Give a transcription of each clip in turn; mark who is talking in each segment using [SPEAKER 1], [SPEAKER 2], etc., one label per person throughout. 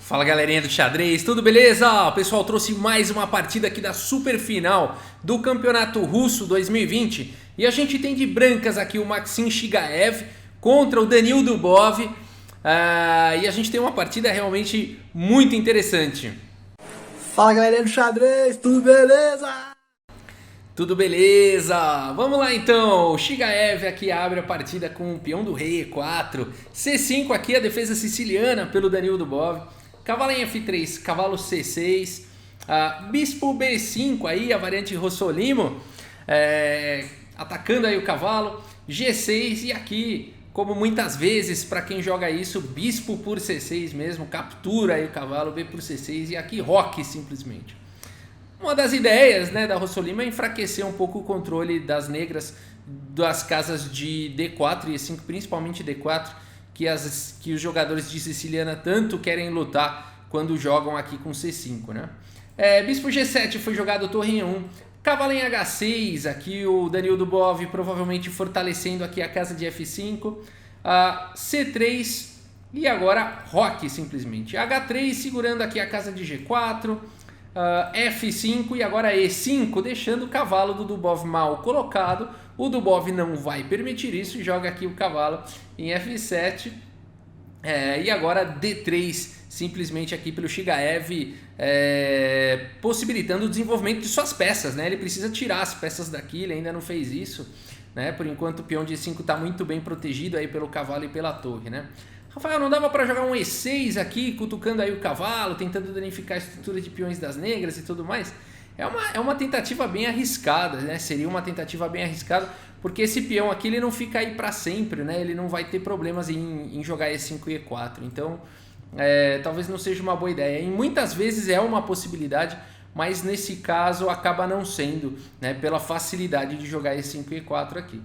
[SPEAKER 1] Fala galerinha do xadrez, tudo beleza? O pessoal trouxe mais uma partida aqui da super final do Campeonato Russo 2020 e a gente tem de brancas aqui o Maxim Shigaev contra o Danil Dubov e a gente tem uma partida realmente muito interessante.
[SPEAKER 2] Fala galerinha do xadrez, tudo beleza?
[SPEAKER 1] Tudo beleza? Vamos lá então, o Shigaev aqui abre a partida com o peão do rei E4, C5 aqui a defesa siciliana pelo Danil Dubov. Cavalo em F3, cavalo C6, bispo B5 aí, a variante Rossolimo, atacando aí o cavalo, G6 e aqui, como muitas vezes para quem joga isso, bispo por C6 mesmo, captura aí o cavalo, B por C6 e aqui roque simplesmente. Uma das ideias, né, da Rossolimo é enfraquecer um pouco o controle das negras das casas de D4 e E5, principalmente D4, que os jogadores de Siciliana tanto querem lutar quando jogam aqui com C5, né? Bispo G7 foi jogado torre em 1, cavalo em H6, aqui o Danil Dubov provavelmente fortalecendo aqui a casa de F5, C3 e agora roque simplesmente, H3 segurando aqui a casa de G4, F5 e agora E5, deixando o cavalo do Dubov mal colocado. O Dubov não vai permitir isso e joga aqui o cavalo em F7. E agora D3, simplesmente aqui pelo Shigaev, possibilitando o desenvolvimento de suas peças, né? Ele precisa tirar as peças daqui, ele ainda não fez isso, né? Por enquanto o peão de E5 está muito bem protegido aí pelo cavalo e pela torre, né? Rafael, não dava para jogar um E6 aqui, cutucando aí o cavalo, tentando danificar a estrutura de peões das negras e tudo mais? É uma tentativa bem arriscada, né? Seria uma tentativa bem arriscada, porque esse peão aqui ele não fica aí para sempre, né? Ele não vai ter problemas em jogar E5 e E4. Então, talvez não seja uma boa ideia. E muitas vezes é uma possibilidade, mas nesse caso acaba não sendo, né? Pela facilidade de jogar E5 e E4 aqui.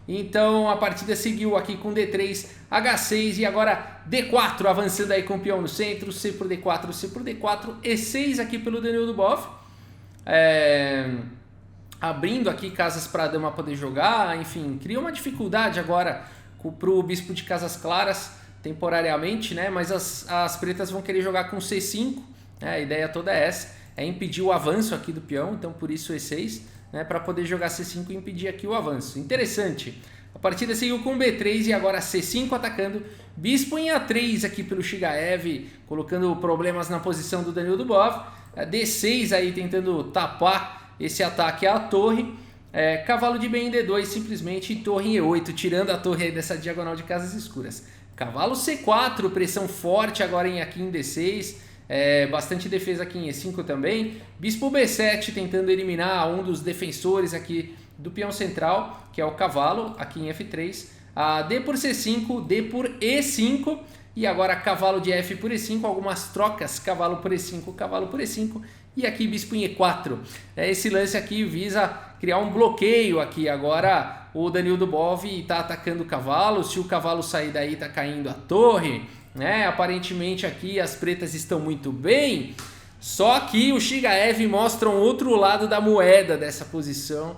[SPEAKER 1] Então a partida seguiu aqui com D3, H6 e agora D4, avançando aí com o peão no centro, C por D4, C por D4, E6 aqui pelo Danil Dubov, abrindo aqui casas para a dama poder jogar, enfim, cria uma dificuldade agora para o bispo de casas claras, temporariamente, né? Mas as pretas vão querer jogar com C5, né? A ideia toda é essa, é impedir o avanço aqui do peão, então por isso E6, né, para poder jogar C5 e impedir aqui o avanço. Interessante. A partida seguiu com B3 e agora C5 atacando. Bispo em A3 aqui pelo Shigaev, colocando problemas na posição do Danil Dubov. D6 aí tentando tapar esse ataque à torre. Cavalo de B em D2 simplesmente e torre em E8, tirando a torre aí dessa diagonal de casas escuras. Cavalo C4, pressão forte agora aqui em D6. Bastante defesa aqui em E5 também. Bispo B7 tentando eliminar um dos defensores aqui do peão central, que é o cavalo, aqui em F3. D por C5, D por E5 e agora cavalo de F por E5, algumas trocas, cavalo por E5, cavalo por E5 e aqui bispo em E4. Esse lance aqui visa criar um bloqueio aqui. Agora o Danil Dubov está atacando o cavalo, se o cavalo sair daí está caindo a torre. Aparentemente aqui as pretas estão muito bem, só que o Shigaev mostra um outro lado da moeda dessa posição.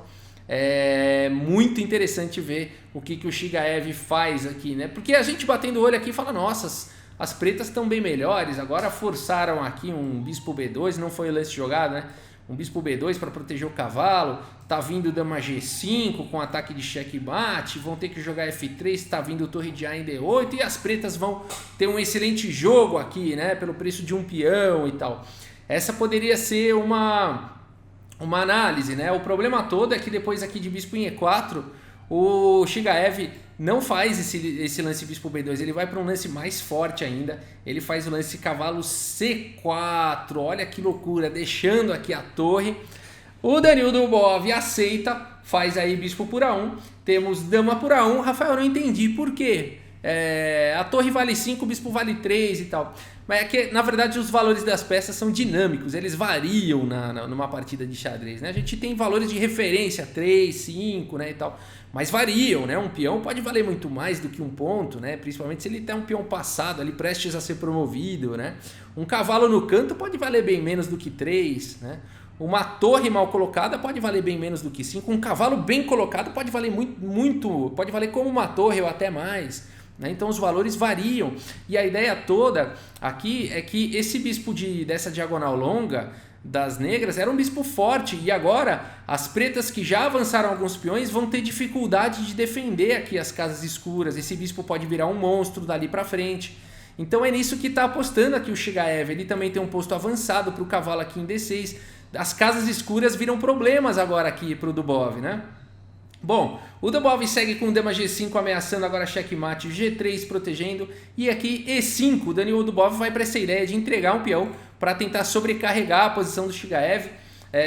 [SPEAKER 1] É muito interessante ver o que o Shigaev faz aqui, né? Porque a gente batendo o olho aqui fala, nossa, as pretas estão bem melhores, agora forçaram aqui um bispo B2, não foi o lance jogado, né? Um bispo B2 para proteger o cavalo, tá vindo dama G5 com ataque de checkmate, vão ter que jogar F3, tá vindo torre de A em D8 e as pretas vão ter um excelente jogo aqui, né, pelo preço de um peão e tal. Essa poderia ser uma análise, né? O problema todo é que depois aqui de bispo em E4, o Shigaev não faz esse lance bispo B2, ele vai para um lance mais forte ainda, ele faz o lance cavalo C4, olha que loucura, deixando aqui a torre. O Danil Dubov aceita, faz aí bispo por A1, temos dama por A1, Rafael, eu não entendi por quê? A torre vale 5, o bispo vale 3 e tal. Mas é que, na verdade, os valores das peças são dinâmicos, eles variam numa partida de xadrez, né? A gente tem valores de referência, 3, 5, né, e tal, mas variam, né? Um peão pode valer muito mais do que um ponto, né? Principalmente se ele tem um peão passado ali, prestes a ser promovido, né? Um cavalo no canto pode valer bem menos do que 3, né? Uma torre mal colocada pode valer bem menos do que 5. Um cavalo bem colocado pode valer muito, pode valer como uma torre ou até mais. né? Então os valores variam. E a ideia toda aqui é que esse bispo dessa diagonal longa das negras era um bispo forte, e agora as pretas que já avançaram alguns peões vão ter dificuldade de defender aqui as casas escuras. Esse bispo pode virar um monstro dali para frente. Então é nisso que está apostando aqui o Shigaev. Ele também tem um posto avançado para o cavalo aqui em D6. As casas escuras viram problemas agora aqui para o Dubov, né? Bom, o Dubov segue com dama G5 ameaçando agora checkmate, G3 protegendo, e aqui E5, o Daniil Dubov vai para essa ideia de entregar um peão para tentar sobrecarregar a posição do Shigaev.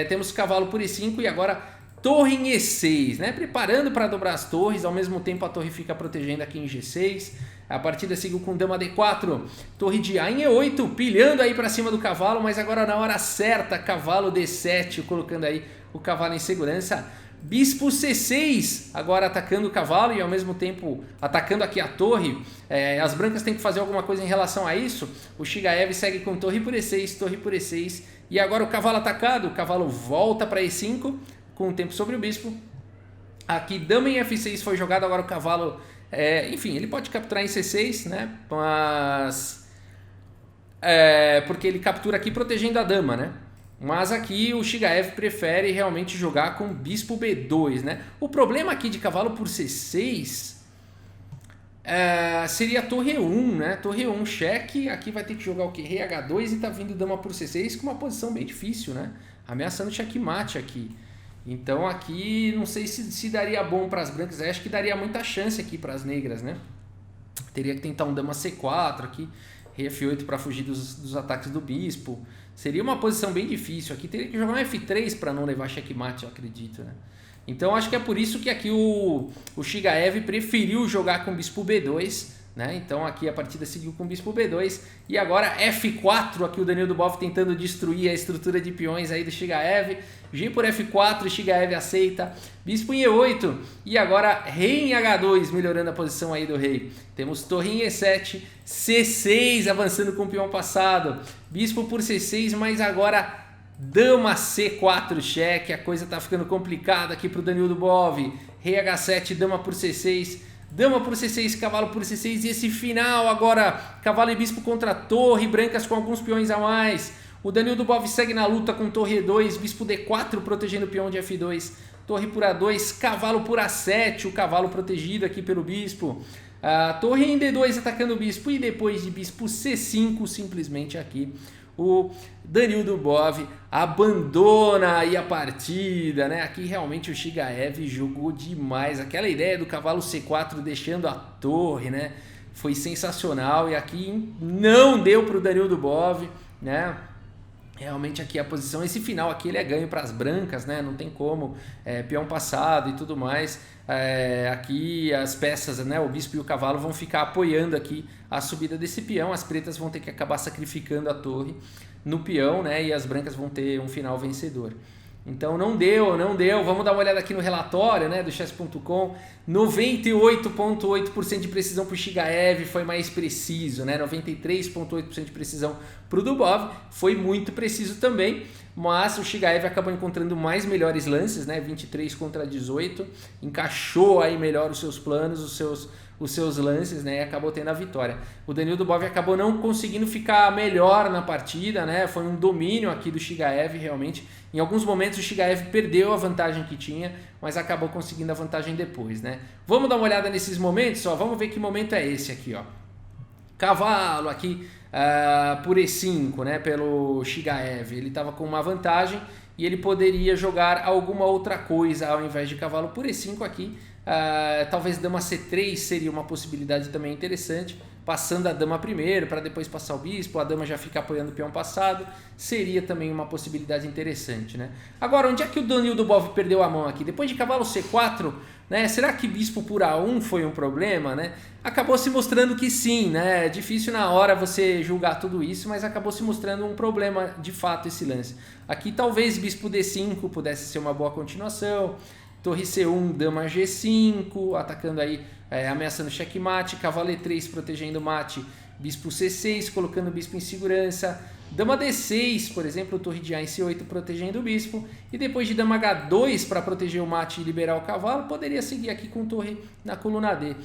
[SPEAKER 1] Temos cavalo por E5 e agora torre em E6, né? Preparando para dobrar as torres, ao mesmo tempo a torre fica protegendo aqui em G6. A partida seguiu com dama D4, torre de A em E8, pilhando aí para cima do cavalo, mas agora na hora certa, cavalo D7, colocando aí o cavalo em segurança. Bispo C6, agora atacando o cavalo e ao mesmo tempo atacando aqui a torre. As brancas têm que fazer alguma coisa em relação a isso. O Shigaev segue com torre por E6, torre por E6. E agora o cavalo atacado, o cavalo volta para E5, com o tempo sobre o bispo. Aqui dama em F6 foi jogado, agora o cavalo... enfim, ele pode capturar em C6, né? Mas... porque ele captura aqui protegendo a dama, né? Mas aqui o Shigaev prefere realmente jogar com bispo B2, né? O problema aqui de cavalo por C6 seria torre E1, né? Torre E1 cheque, aqui vai ter que jogar o quê? Rei H2 e tá vindo dama por C6 com uma posição bem difícil, né? Ameaçando checkmate aqui. Então aqui não sei se daria bom para as brancas, acho que daria muita chance aqui para as negras, né? Teria que tentar um dama C4 aqui, rei F8 para fugir dos ataques do bispo. Seria uma posição bem difícil. Aqui teria que jogar um F3 para não levar checkmate, eu acredito, né? Então acho que é por isso que aqui o Shigaev preferiu jogar com bispo B2, né? Então aqui a partida seguiu com bispo B2 e agora F4, aqui o Daniil Dubov tentando destruir a estrutura de peões aí do Shigaev. G por F4, Shigaev aceita, bispo em E8 e agora rei em H2, melhorando a posição aí do rei. Temos torre em E7, C6 avançando com o peão passado, bispo por C6, mas agora dama C4 cheque, a coisa tá ficando complicada aqui pro Daniil Dubov. Rei H7, dama por C6, dama por C6, cavalo por C6 e esse final agora, cavalo e bispo contra torre, brancas com alguns peões a mais. O Daniil Dubov segue na luta com torre E2, bispo D4 protegendo o peão de F2, torre por A2, cavalo por A7, o cavalo protegido aqui pelo bispo. Torre em D2 atacando o bispo e depois de bispo C5 simplesmente aqui o Daniil Dubov abandona aí a partida, né? Aqui realmente o Shigaev jogou demais, aquela ideia do cavalo C4 deixando a torre, né? Foi sensacional e aqui não deu para o Daniil Dubov, né? Realmente aqui a posição, esse final aqui ele é ganho para as brancas, né? Não tem como, peão passado e tudo mais. Aqui as peças, né? O bispo e o cavalo vão ficar apoiando aqui a subida desse peão. As pretas vão ter que acabar sacrificando a torre no peão, né? E as brancas vão ter um final vencedor. Então não deu. Vamos dar uma olhada aqui no relatório, né, do chess.com. 98,8% de precisão para o Shigaev, foi mais preciso, né? 93,8% de precisão para o Dubov, foi muito preciso também, mas o Shigaev acabou encontrando mais melhores lances, né? 23 contra 18, encaixou aí melhor os seus planos, os seus lances, né? E acabou tendo a vitória. O Daniil Dubov acabou não conseguindo ficar melhor na partida, né? Foi um domínio aqui do Shigaev realmente. Em alguns momentos o Shigaev perdeu a vantagem que tinha, mas acabou conseguindo a vantagem depois, né? Vamos dar uma olhada nesses momentos, ó. Vamos ver que momento é esse aqui, ó. Cavalo aqui por E5, né? Pelo Shigaev. Ele estava com uma vantagem e ele poderia jogar alguma outra coisa ao invés de cavalo por E5 aqui. Talvez dama C3 seria uma possibilidade também interessante, passando a dama primeiro para depois passar o bispo, a dama já fica apoiando o peão passado, seria também uma possibilidade interessante, né? Agora, onde é que o Daniil Dubov perdeu a mão aqui? Depois de cavalo C4, né? Será que bispo por A1 foi um problema, né? Acabou se mostrando que sim, né? É difícil na hora você julgar tudo isso, mas acabou se mostrando um problema de fato esse lance. Aqui talvez bispo D5 pudesse ser uma boa continuação. Torre C1, dama G5, atacando aí, ameaçando checkmate, cavalo E3 protegendo o mate, bispo C6, colocando o bispo em segurança, dama D6, por exemplo, torre de A em C8 protegendo o bispo, e depois de dama H2 para proteger o mate e liberar o cavalo, poderia seguir aqui com torre na coluna D.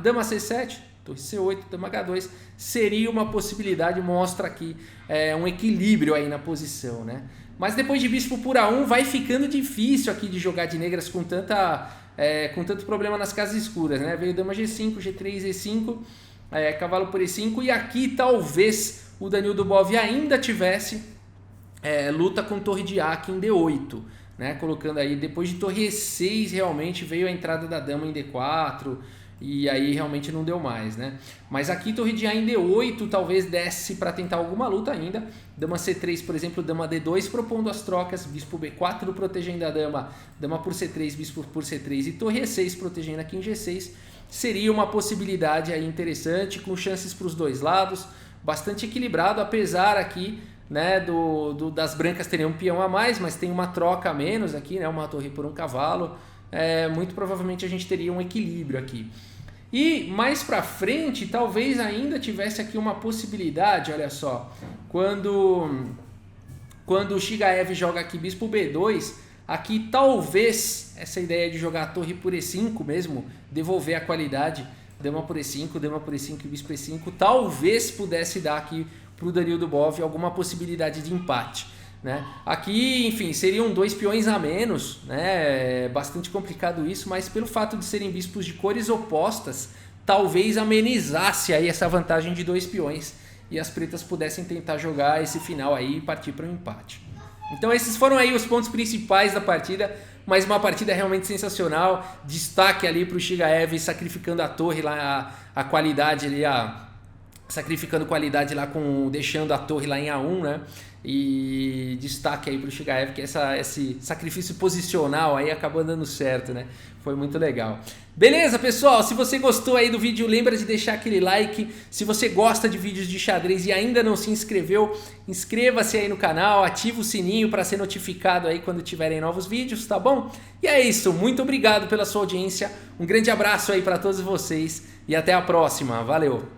[SPEAKER 1] Dama C7, torre C8, dama H2 seria uma possibilidade, mostra aqui um equilíbrio aí na posição, né? Mas depois de bispo por A1 vai ficando difícil aqui de jogar de negras com tanto problema nas casas escuras, né? Veio dama G5, G3, E5, cavalo por E5 e aqui talvez o Danilo Bov ainda tivesse luta com torre de A aqui em D8, né? Colocando aí, depois de torre E6 realmente veio a entrada da dama em D4 e aí realmente não deu mais, né? Mas aqui torre de A em D8 talvez desse para tentar alguma luta ainda. Dama C3, por exemplo, dama D2 propondo as trocas, bispo B4 protegendo a dama, dama por C3, bispo por C3 e torre E6 protegendo aqui em G6. Seria uma possibilidade aí interessante, com chances para os dois lados, bastante equilibrado, apesar aqui, né, das brancas terem um peão a mais, mas tem uma troca a menos aqui, né, uma torre por um cavalo. Muito provavelmente a gente teria um equilíbrio aqui. E mais para frente, talvez ainda tivesse aqui uma possibilidade, olha só, quando o Chigaev joga aqui bispo B2, aqui talvez essa ideia de jogar a torre por E5 mesmo, devolver a qualidade, dama por E5 e bispo E5, talvez pudesse dar aqui para o Danilo Dubov alguma possibilidade de empate, né? Aqui, enfim, seriam 2 peões a menos, né? Bastante complicado isso, mas pelo fato de serem bispos de cores opostas, talvez amenizasse aí essa vantagem de 2 peões e as pretas pudessem tentar jogar esse final aí e partir para um empate. Então esses foram aí os pontos principais da partida, mas uma partida realmente sensacional. Destaque ali para o Chigaev sacrificando a torre lá, a qualidade ali, sacrificando qualidade lá, deixando a torre lá em A1, né? E destaque aí para o Chigaev que esse sacrifício posicional aí acabou dando certo, né? Foi muito legal. Beleza, pessoal? Se você gostou aí do vídeo, lembra de deixar aquele like. Se você gosta de vídeos de xadrez e ainda não se inscreveu, inscreva-se aí no canal, ativa o sininho para ser notificado aí quando tiverem novos vídeos, tá bom? E é isso, muito obrigado pela sua audiência, um grande abraço aí para todos vocês e até a próxima, valeu!